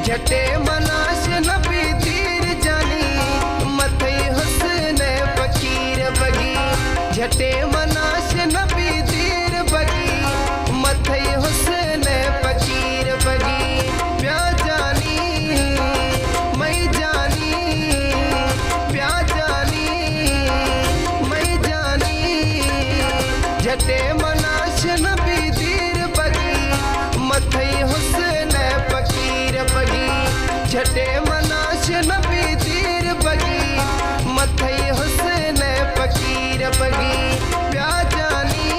झटे मनाश नबी तीर जानी मथई हुस्न फकीर बगी झटे मनाश नबी तीर बगी मथई हुस्न फकीर बगी प्या जानी मई जानी प्या जानी मई जानी झटे मनाश नबी तीर बगी मथई हुस्न फकीर बगी झटे मनाश नबी तीर बगी मथई हुस्न फकीर बगी प्या जानी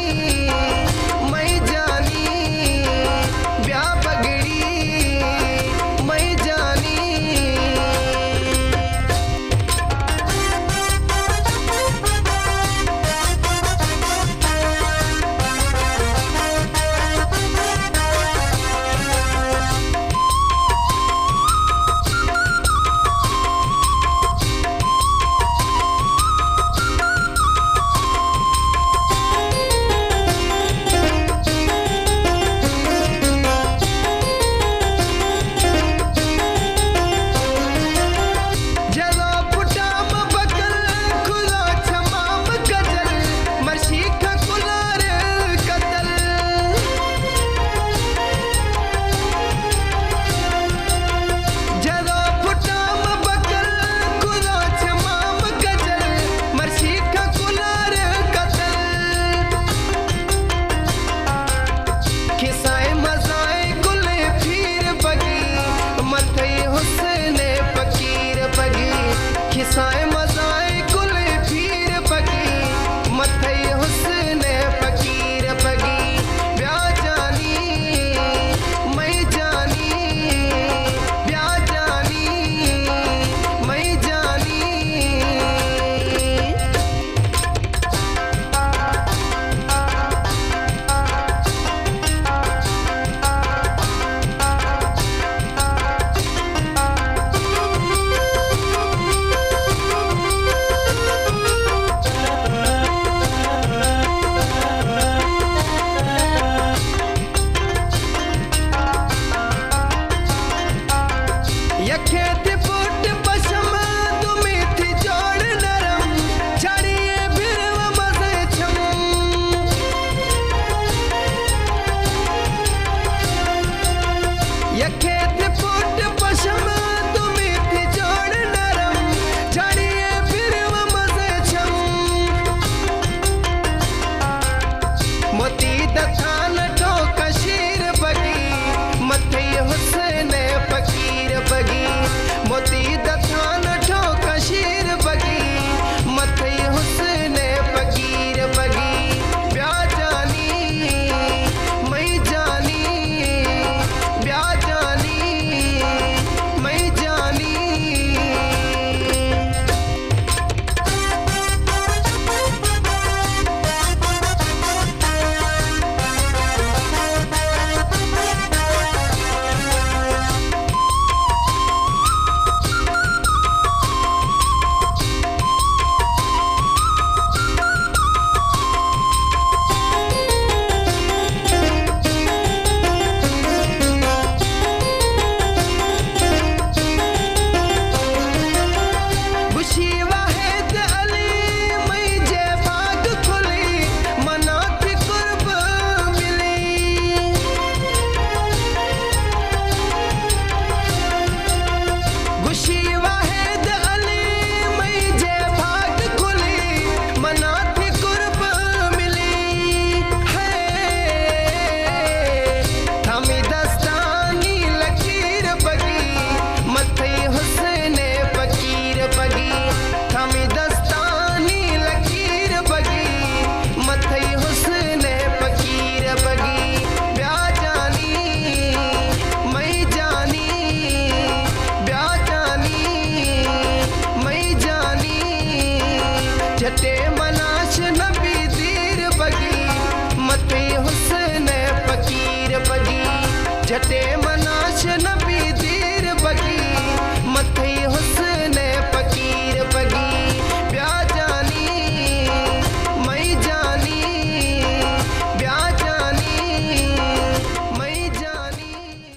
मई जानी ब्या बगड़ी मई जानी खिसाए मजाए कुल फिर बगी मथई हुस्न फकीर बगी ब्या जानी मई जानी ब्या जानी मई जानी यखे फुट पशम तुमी थी जोड़ नरम छड़िए बिरव मजे छम यखे फुट पशम तुमी थी जोड़ नरम छड़िए बिरव मजे छम मोती दथान ठोक शीर बगी मथई हुस्न फकीर बगी मोती दथान ठोक शीर बगी मथई हुस्न फकीर बगी ब्या जानी मई जानी ब्या जानी मई जानी झटे मनाश नबी तीर बगी मथई हुस्न फकीर बगी झटे